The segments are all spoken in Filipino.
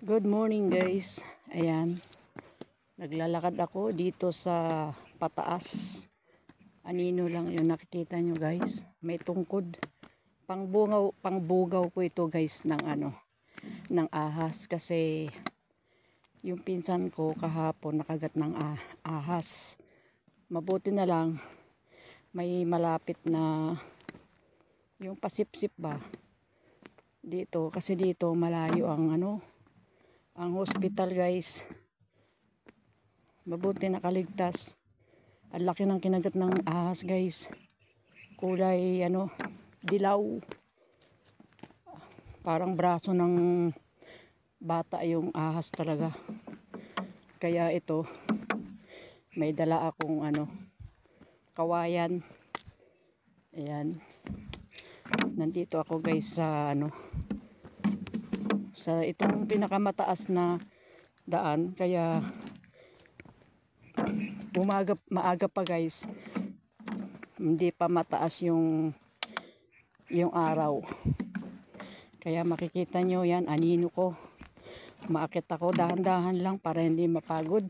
Good morning guys. Ayan. Naglalakad ako dito sa pataas. Anino lang yung nakikita nyo guys. May tungkod. Pangbugaw ko ito guys ng ahas kasi yung pinsan ko kahapon nakagat ng ahas. Mabuti na lang may malapit na yung pasipsip ba dito kasi dito malayo ang hospital guys. Mabuti nakaligtas. Ang laki ng kinagat ng ahas guys. Kulay dilaw. Parang braso ng bata yung ahas talaga. Kaya ito may dala akong kawayan. Ayan. Nandito ako guys sa sa itong pinakamataas na daan, kaya maaga pa guys, hindi pa mataas yung araw, kaya makikita nyo yan, anino ko. Maakit ako dahan-dahan lang para hindi mapagod.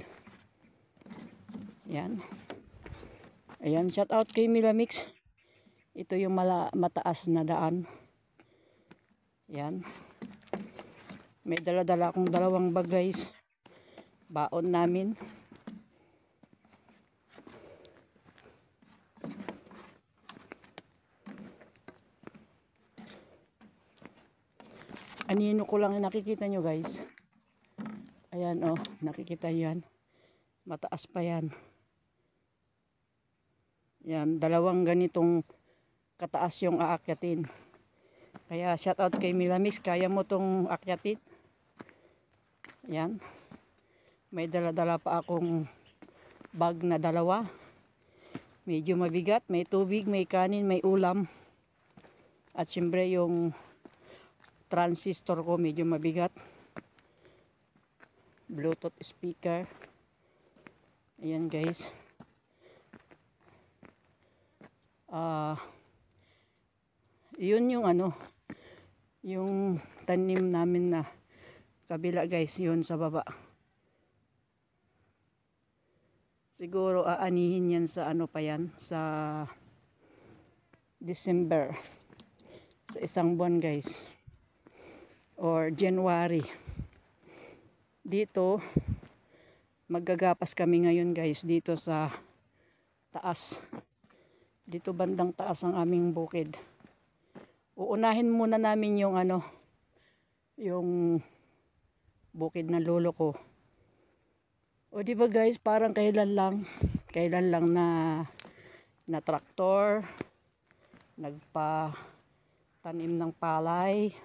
Yan. Ayan, shout out kay Milamix. Ito yung mataas na daan. Yan. May dala-dala akong dalawang bag guys. Baon namin. Anino ko lang nakikita nyo guys. Ayan nakikita yan. Mataas pa yan. Yan, dalawang ganitong kataas yung aakyatin. Kaya shout out kay Milamix, kaya mo tong akyatin. Yan. May dala-dala pa akong bag na dalawa. Medyo mabigat. May tubig, may kanin, may ulam. At syempre yung transistor ko medyo mabigat. Bluetooth speaker. Ayan guys. Yun yung yung tanim namin na kabila guys, yun sa baba. Siguro aanihin yan sa pa yan, sa December, sa isang buwan guys, or January. Dito maggagapas kami ngayon guys, dito sa taas, dito bandang taas ang aming bukid. Uunahin muna namin yung yung bukid ng lolo ko. O di ba guys, parang kailan lang na traktor nagpa-tanim ng palay.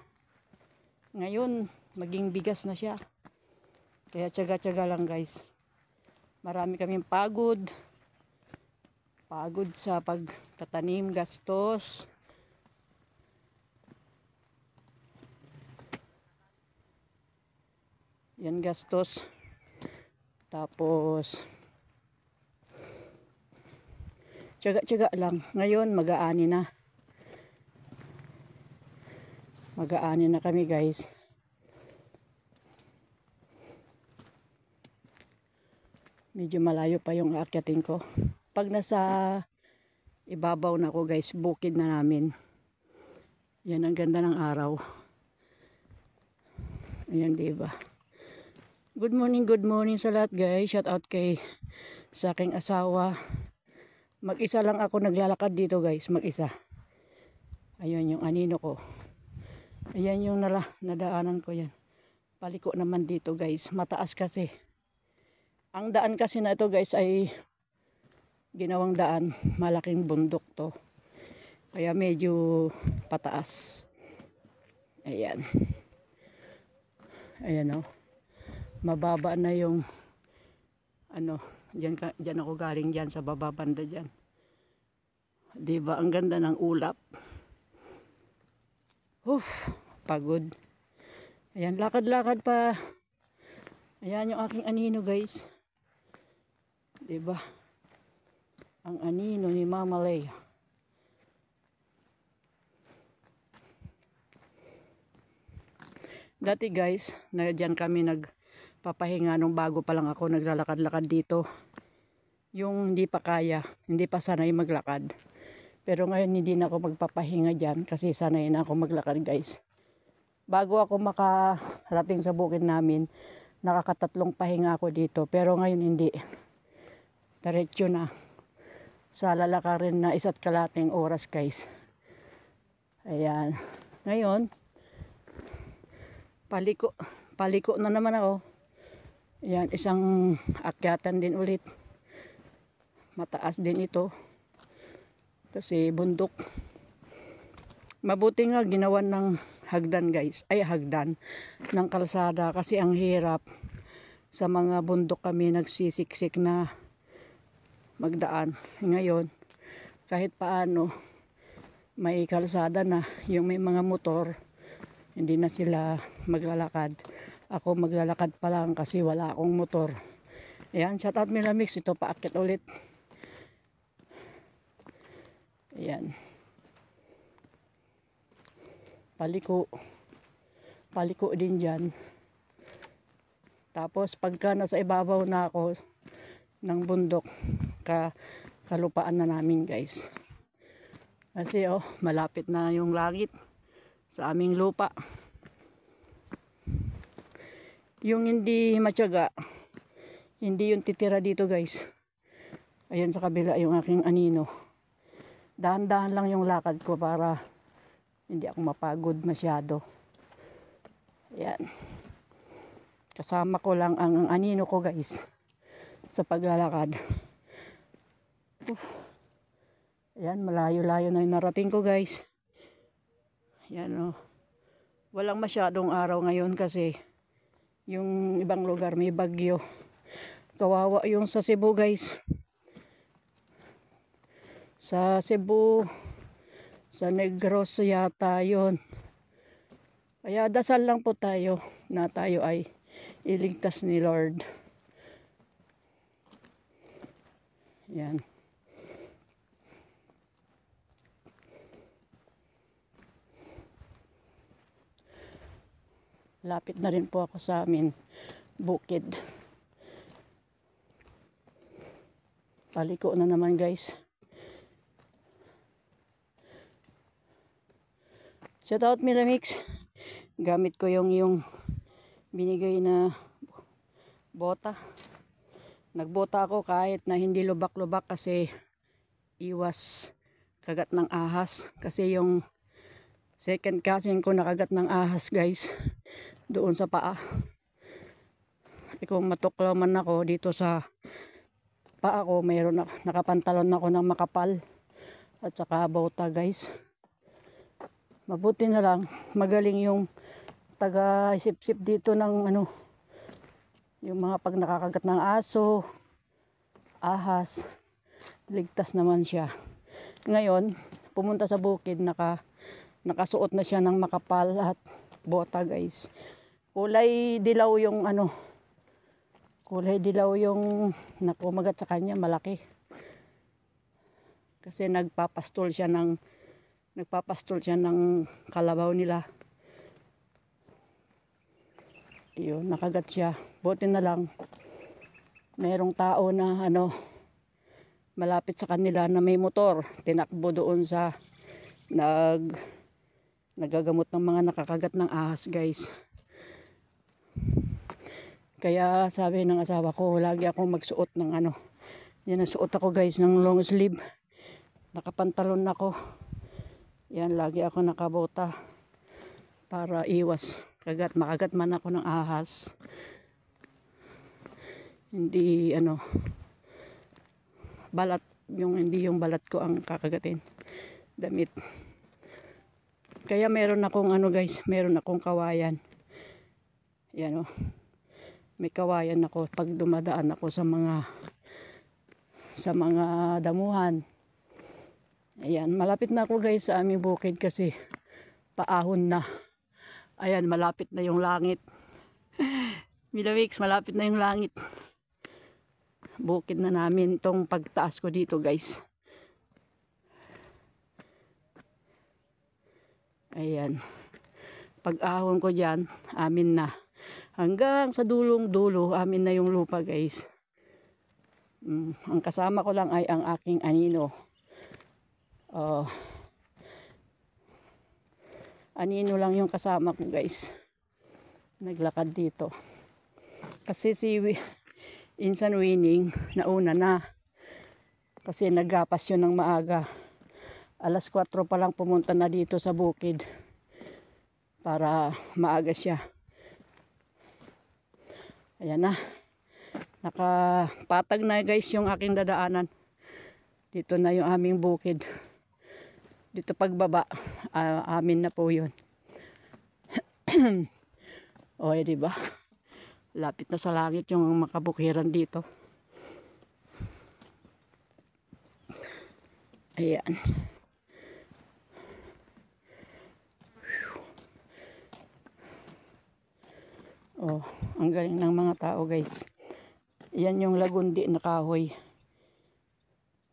Ngayon maging bigas na siya. Kaya tiyaga-tiyaga lang guys. Marami kaming pagod sa pagtatanim, gastos. Yan gastos. Tapos tiyaga-tiyaga lang. Ngayon mag-aani na. Mag-aani na kami guys. Medyo malayo pa yung aakyatin ko. Pag nasa ibabaw na ako guys, bukid na namin. Yan, ang ganda ng araw. Ayan, diba? Good morning sa lahat guys. Shout out sa aking asawa. Mag-isa lang ako naglalakad dito guys, mag-isa. Ayun yung anino ko. Ayan yung nadaanan ko yan. Paliko naman dito guys, mataas kasi. Ang daan kasi na ito guys ay ginawang daan, malaking bundok to. Kaya medyo pataas. Ayan. Ayan mababa na yung diyan ako galing diyan sa baba banda diyan. 'Di ba ang ganda ng ulap? Pagod. Ayan, lakad-lakad pa. Ayan yung aking anino guys. 'Di ba? Ang anino ni Mama Leia. Dati guys, na dyan kami nagpapahinga nung bago pa lang ako naglalakad-lakad dito. Yung hindi pa kaya, hindi pa sanay maglakad. Pero ngayon hindi na ako magpapahinga dyan kasi sanay na ako maglakad guys. Bago ako makarating sa bukid namin, nakakatatlong pahinga ako dito. Pero ngayon hindi. Diretso na. Sa lalakarin na 1.5 oras guys. Ayan. Ngayon, paliko na naman ako. Ayan, isang akyatan din ulit. Mataas din ito. Kasi bundok. Mabuti nga ginawan ng hagdan guys. Ay hagdan ng kalsada kasi ang hirap. Sa mga bundok kami nagsisiksik na magdaan. Ngayon, kahit paano may kalsada na. Yung may mga motor, hindi na sila maglalakad. Ako maglalakad pa lang kasi wala akong motor. Ayan, shout out Milamix. Ito paakit ulit. Ayan. Paliko din dyan. Tapos pagka nasa ibabaw na ako ng bundok, kalupaan na namin guys. Kasi malapit na yung langit sa aming lupa. Yung hindi matyaga, hindi yung titira dito guys. Ayan sa kabila yung aking anino. Dahan-dahan lang yung lakad ko para hindi ako mapagod masyado. Ayan. Kasama ko lang ang anino ko guys sa paglalakad. Ayan, malayo-layo na yung narating ko guys. Ayan walang masyadong araw ngayon kasi yung ibang lugar may bagyo. Kawawa yung sa Cebu guys. Sa Cebu, sa Negros yata yun. Kaya dasal lang po tayo na tayo ay iligtas ni Lord. Yan. Lapit na rin po ako sa amin bukid. Paliko na naman guys. Shout out Milamix. Gamit ko yung binigay na bota. Nagbota ako kahit na hindi lubak-lubak kasi iwas kagat ng ahas. Kasi yung second cousin ko nakagat ng ahas guys. Doon sa paa. Kung matuklaw man ako dito sa paa ko, mayroon nakapantalon ako ng makapal. At saka bota guys. Mabuti na lang, magaling yung taga-isip-sip dito ng yung mga pag nakakagat ng aso, ahas, ligtas naman siya. Ngayon, pumunta sa bukid, nakasuot na siya ng makapal at bota guys. Kulay dilaw yung nakumagat sa kanya, malaki. Kasi nagpapastol siya ng kalabaw nila. Yun, nakagat siya. Buti na lang mayroong tao na malapit sa kanila na may motor. Tinakbo doon sa nagagamot ng mga nakakagat ng ahas guys. Kaya sabi ng asawa ko, lagi akong magsuot ng yan, nasuot ako guys ng long sleeve. Nakapantalon ako. Yan, lagi ako nakabota para iwas makagat man ako ng ahas. Hindi balat, hindi yung balat ko ang kakagatin. Damit. Kaya meron akong guys, meron akong kawayan. Yan may kawayan ako pag dumadaan ako sa mga damuhan. Ayan, malapit na ako guys sa aming bukid kasi paahon na. Ayan, malapit na yung langit. Milamix, malapit na yung langit. Bukid na namin tong pagtaas ko dito guys. Ayan. Pag-ahon ko dyan, amin na. Hanggang sa dulong dulo, amin na yung lupa guys. Ang kasama ko lang ay ang aking anino. Anino lang yung kasama ko guys. Naglakad dito. Kasi si Insan Winning, nauna na. Kasi naggapas yun ng maaga. Alas 4 pa lang pumunta na dito sa bukid. Para maaga siya. Ayan na. Nakapatag na guys yung aking dadaanan. Dito na yung aming bukid. Dito pagbaba. Amin na po yun. O, diba? Lapit na sa langit yung makabukiran dito. Ayan. Oh, ang galing ng mga tao guys. Yan yung lagundi na kahoy.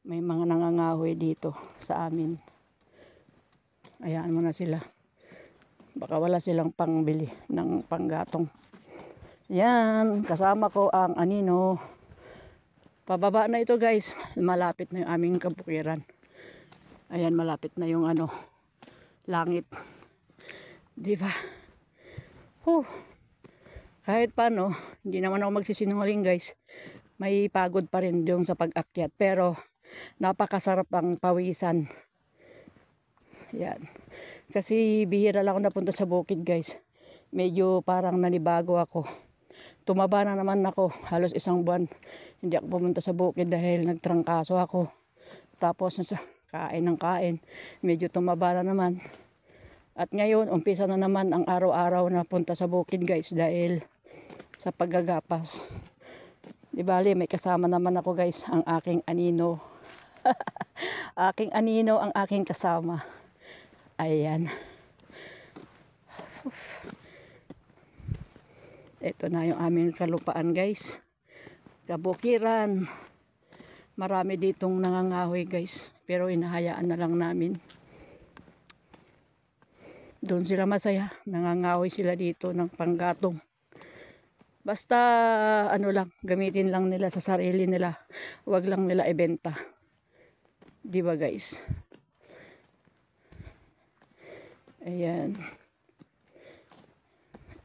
May mga nangangahoy dito sa amin. Ayan mo na sila. Baka wala silang pangbili ng panggatong. Yan, kasama ko ang anino. Pababa na ito guys. Malapit na yung aming kabukiran. Ayan, malapit na yung langit. Diba? Kahit paano, hindi naman ako magsisinungaling guys. May pagod pa rin yung sa pag-akyat. Pero, napakasarap ang pawisan. Yan. Kasi bihira lang ako napunta sa bukid guys. Medyo parang nanibago ako. Tumaba na naman ako. Halos 1 buwan. Hindi ako pumunta sa bukid dahil nagtrangkaso ako. Tapos, kain ng kain. Medyo tumaba na naman. At ngayon, umpisa na naman ang araw-araw na punta sa bukid guys dahil sa paggagapas. Di bali, may kasama naman ako guys, ang aking anino. Aking anino ang aking kasama. Ayan. Ito na yung aming kalupaan guys. Kabukiran. Marami ditong nangangahoy guys. Pero inahayaan na lang namin. Doon sila masaya. Nangangahoy sila dito ng panggatong. Basta lang, gamitin lang nila sa sarili nila. Huwag lang nila ibenta. Di ba guys? Ayan.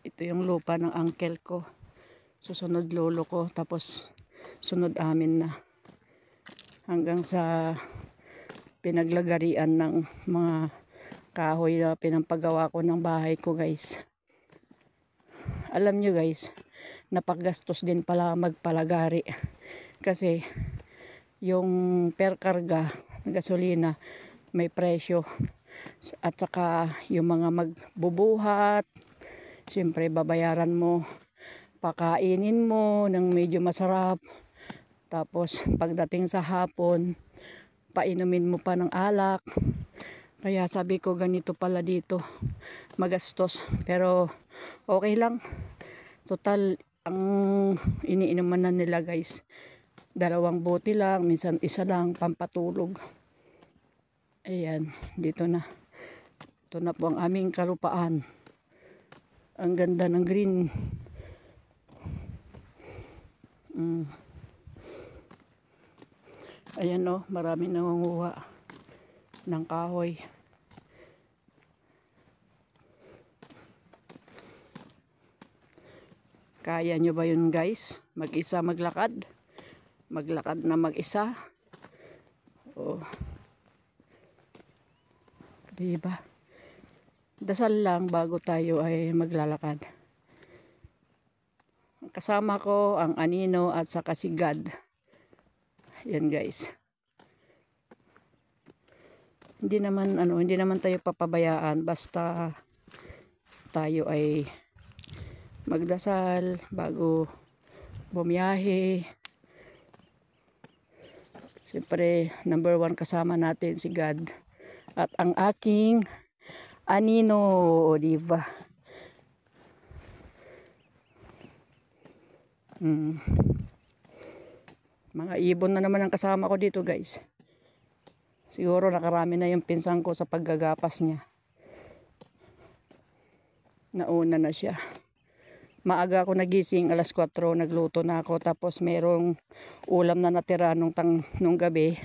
Ito yung lupa ng uncle ko. Susunod lolo ko. Tapos sunod amin na. Hanggang sa pinaglagarian ng mga kahoy na pinampagawa ko ng bahay ko guys. Alam nyo guys, napaggastos din pala magpalagari. Kasi yung per karga, gasolina, may presyo. At saka yung mga magbubuhat, siyempre babayaran mo, pakainin mo ng medyo masarap. Tapos pagdating sa hapon, painumin mo pa ng alak. Kaya sabi ko ganito pala dito, magastos. Pero okay lang. Total, ang iniinuman na nila guys, 2 bote lang, minsan 1 lang, pampatulog. Ayan, dito na. Ito na po ang aming kalupaan. Ang ganda ng green. Ayan o, maraming nangunguha ng kahoy. Kaya nyo ba yun guys? Mag-isa maglakad? Maglakad na mag-isa? Oh. Diba? Dasal lang bago tayo ay maglalakad. Kasama ko ang anino at saka si God. Yan guys. Hindi naman tayo papabayaan basta tayo ay magdasal bago bumiyahe. Siyempre, number 1 kasama natin si God. At ang aking anino, diba? Mga ibon na naman ang kasama ko dito guys. Siguro nakarami na yung pinsan ko sa paggagapas niya. Nauna na siya. Maaga ako nagising, alas 4, nagluto na ako. Tapos mayroong ulam na natira nung gabi.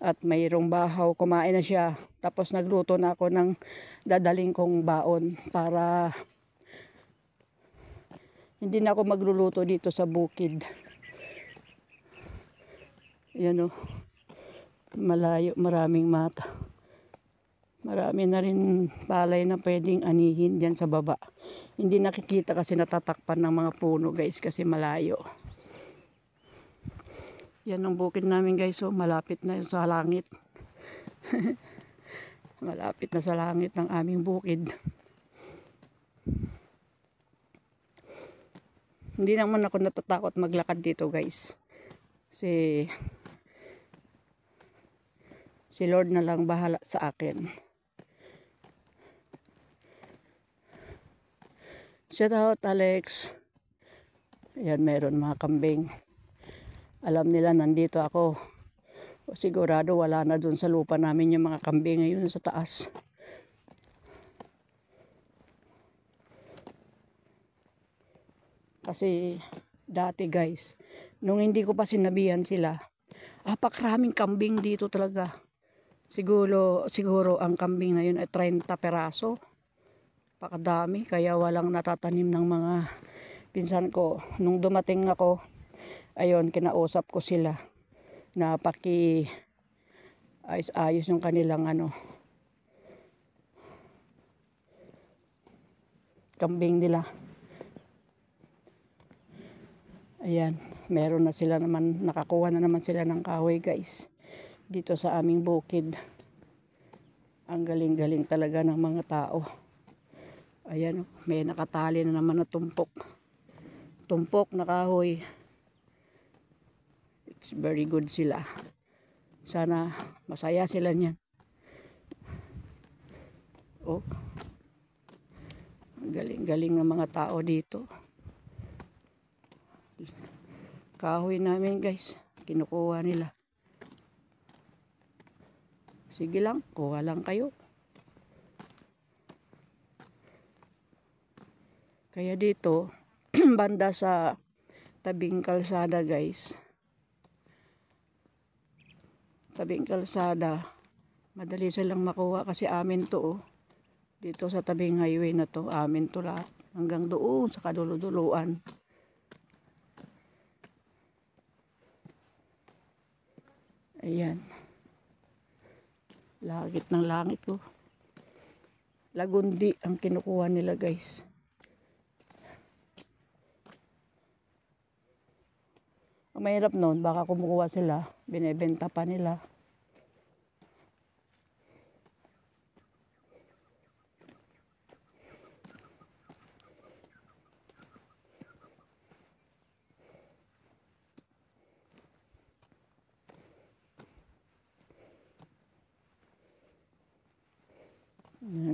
At mayroong bahaw, kumain na siya. Tapos nagluto na ako ng dadaling kong baon para hindi na ako magluluto dito sa bukid. Yan o. Malayo, maraming mata. Marami na rin palay na pwedeng anihin dyan sa baba. Hindi nakikita kasi natatakpan ng mga puno guys kasi malayo. Yan ang bukid namin guys. So malapit na sa langit. Malapit na sa langit ng aming bukid. Hindi naman ako natatakot maglakad dito guys. Si Lord na lang bahala sa akin. Shout out Alex. Ayan, meron mga kambing. Alam nila nandito ako. O sigurado wala na dun sa lupa namin yung mga kambing ngayon sa taas. Kasi dati guys, nung hindi ko pa sinabihan sila, apakraming kambing dito talaga. Siguro ang kambing na yun ay 30 peraso. Pakadami, kaya walang natatanim ng mga pinsan ko. Nung dumating ako, ayun, kinausap ko sila na ayos yung kanilang kambing nila. Ayan, meron na sila naman, nakakuha na naman sila ng kahoy guys. Dito sa aming bukid. Ang galing-galing talaga ng mga tao. Ayan, may nakatali na naman na tumpok. Tumpok na kahoy. It's very good sila. Sana masaya sila niyan. Oh. Galing-galing ng mga tao dito. Kahoy namin guys, kinukuha nila. Sige lang, kuha lang kayo. Kaya dito, banda sa tabing kalsada guys. Tabing kalsada, madali silang makuha kasi amin to oh. Dito sa tabing highway na to, amin to lahat. Hanggang doon sa kaduluduluan. Ayan. Langit ng langit ko. Lagundi ang kinukuha nila guys. Ang mahirap noon, baka kumukuha sila, binebenta pa nila.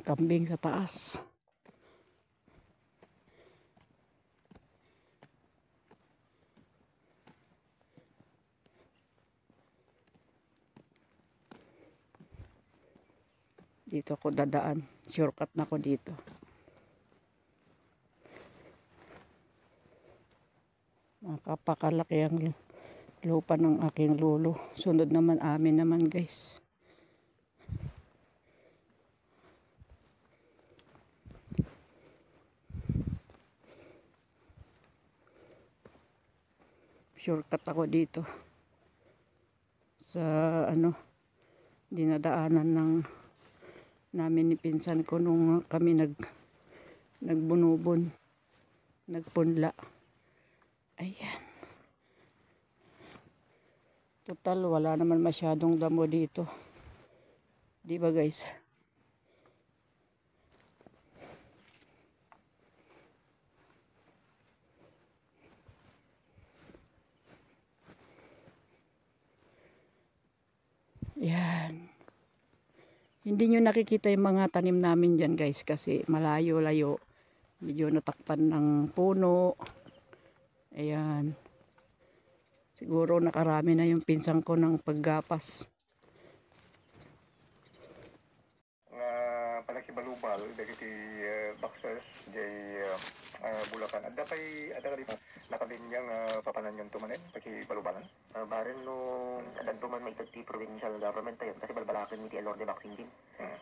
Kambing sa taas. Dito ako dadaan. Shortcut na ako dito. Nakapakalaki ang lupa ng aking lolo. Sunod naman amin naman guys. Shortcut ako dito. Sa dinadaanan ng namin ni pinsan ko nung kami nagbunubon, nagpunla. Ayan. Total wala naman masyadong damo dito. Di ba guys? Yan. Hindi nyo nakikita yung mga tanim namin dyan guys kasi malayo-layo. Medyo natakpan ng puno. Ayan. Siguro nakarami na yung pinsang ko ng paggapas. Palaki balubal, dagiti boxers jay Bulacan. Adda kay adda ka dito nakalinyang papanan yung tumanin paki balubalan. Baren no adagduman may tagti provincial government tayo kasi balbalakan ni Lord de Boxing Team.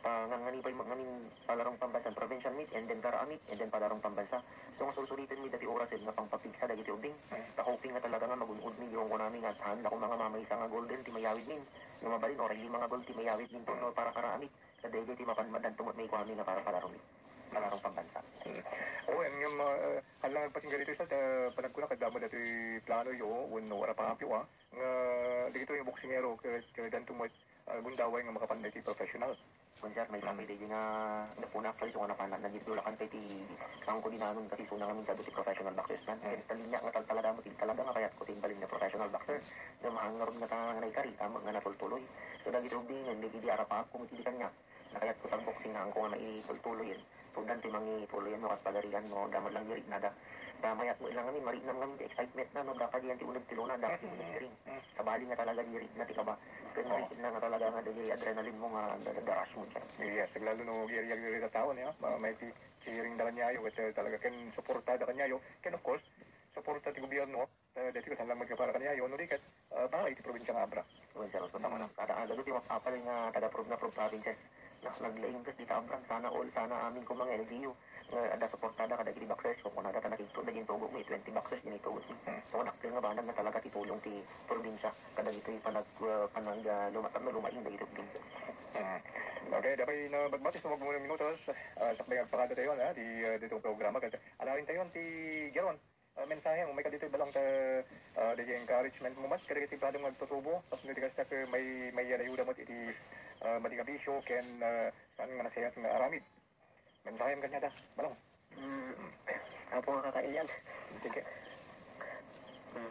Ngangani pa manganin palarong pambansa provincial meet and then dara meet and then palarong pambansa. So nga susulitin mi dati oras nga pangpapigsa dagiti ubing. Hoping nga talaga nga magunod ni yung kunami nga tahan ako mga mamay sa nga golden ti mayawid min. Yung mabalin or yung mga gold ti mayawid min to para karamit. Sa dagiti ti mapanmadan tumot may kuami nga para palarong meet. Palarong pambansa. Oo, yung halang pating ganito sa panagkuna kadamo dati plano yo uno wala pa apyo nga dito yung boksingero kaya danto mo gundaway nga makapanday ti professional. Kunjar may kami din nga napuna pa so nga napanan na dito lakan kay ti ang ko dinanon kasi so namin sa ti professional boxers man. Kaya talinya nga talaga mo talaga nga kayat ko tin balin na professional boxer. Na mahangaron nga ta nga kari tama nga natultuloy. So dagiti ubing nga di ara pa ako miti kanya. Nakayat ko tang boxing na ang ko nga naitultuloy yan. Tugdan ti mangi tuloy mo kas pagarian mo damod lang diri nada. Mayat mo ilang amin, marinam kami ti excitement na, no, dapat yan ti unag tiluna, dapat ti unag ring. Sabali nga talaga dirit na ti kaba. Kaya maritin na nga talaga nga dagi adrenaline mo nga dadaras mo dyan. Yes, lalo no giriag diri sa taon ya, may cheering da kanyayo at talaga ken suportada kanyayo. Ken of course, suporta ti gobyerno, dati ko lang magkapara kanyayo no dikat para iti probinsya nga abra. Provincial so tama na. Kada agad ti apal nga taga-prove na provinces. Naglaing kas di taambran sana all sana amin ko mga LGU. Ada suportada kada gidi boxers ko kuna data nakito naging tugo mo 20 boxers din ito. So nakil nga banag na talaga ti tulong ti probinsya kada dito panag lumatag na lumaing dagito din. Okay, dapat na magbatis na magmuna minutos. Sakbay agpakada tayo na di ditong programa kasi alawin tayo ti Geron. Mensahe mo may kadito balang ta di encouragement mo mas kada ti padong magtutubo tapos niti kas may ayuda mo iti matigabisyo ken saan nga nasayat nga aramid. Mensahe mo kanya da balang. Apo nga kakailan. Sige.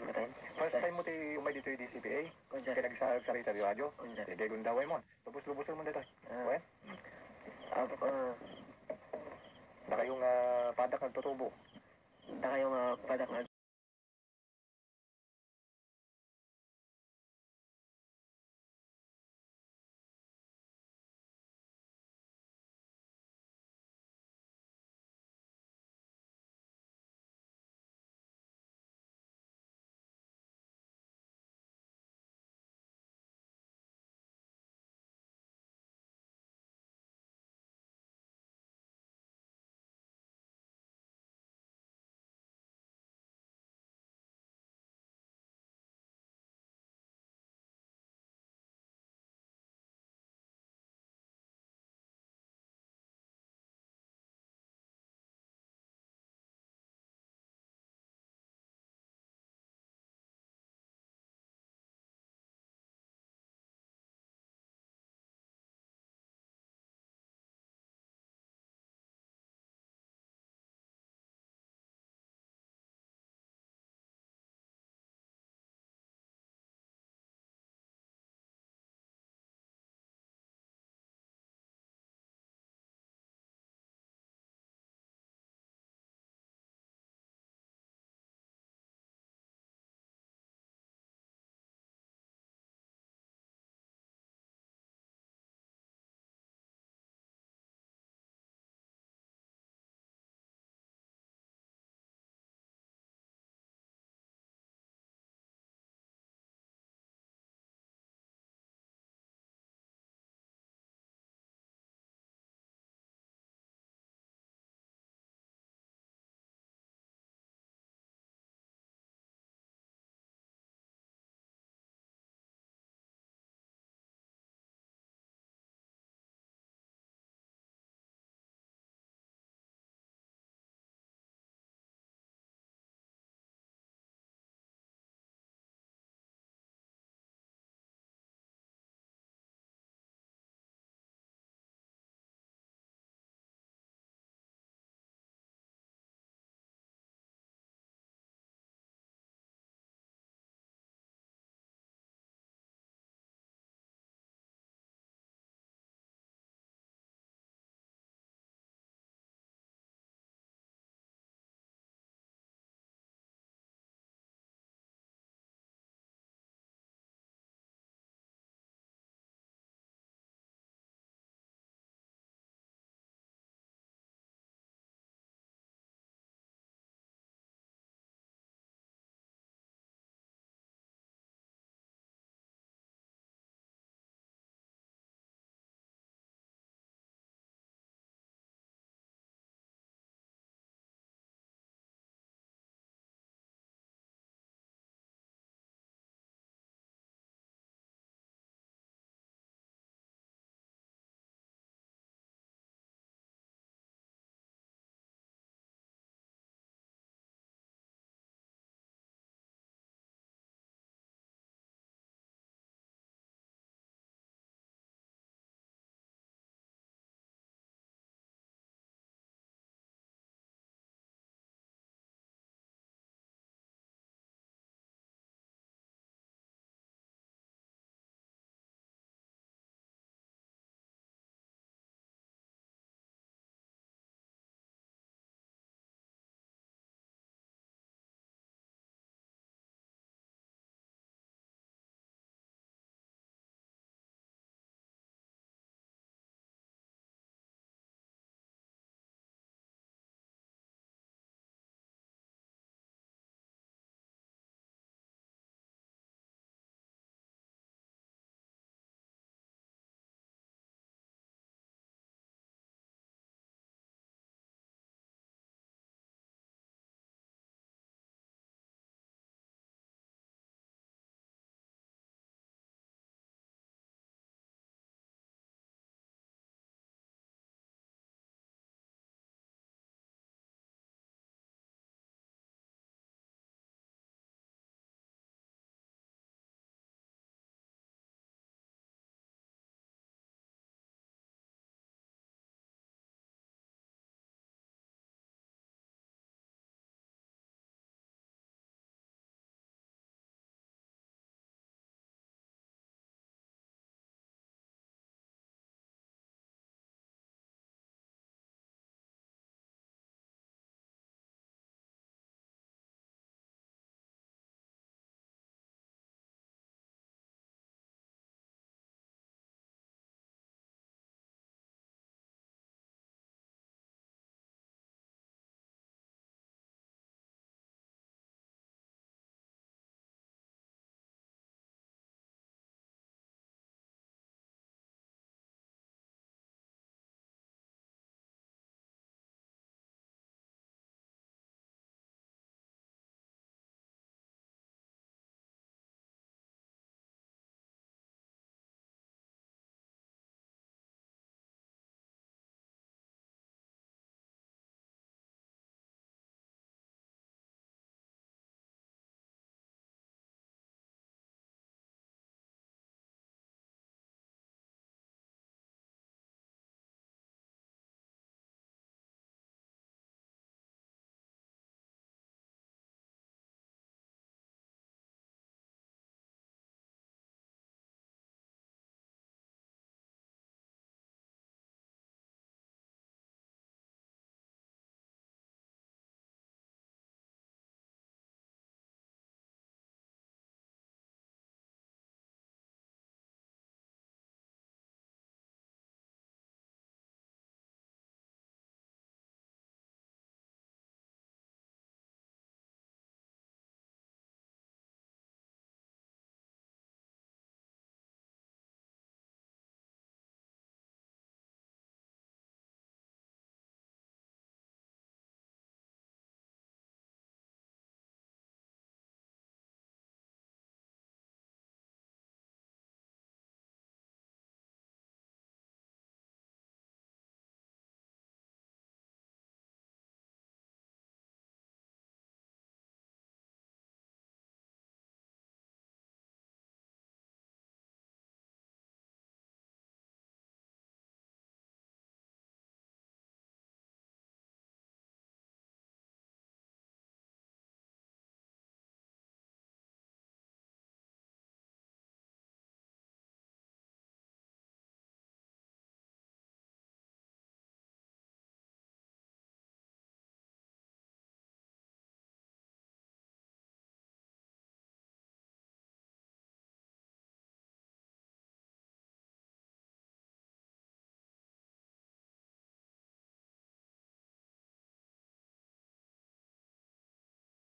Matayin. First time mo ti umay dito yung DCPA, kaya nagsalita di radyo, sige gundaway mo, lubos-lubosan mo dito. Okay? Na kayong padak nagtutubo. Na kayong padak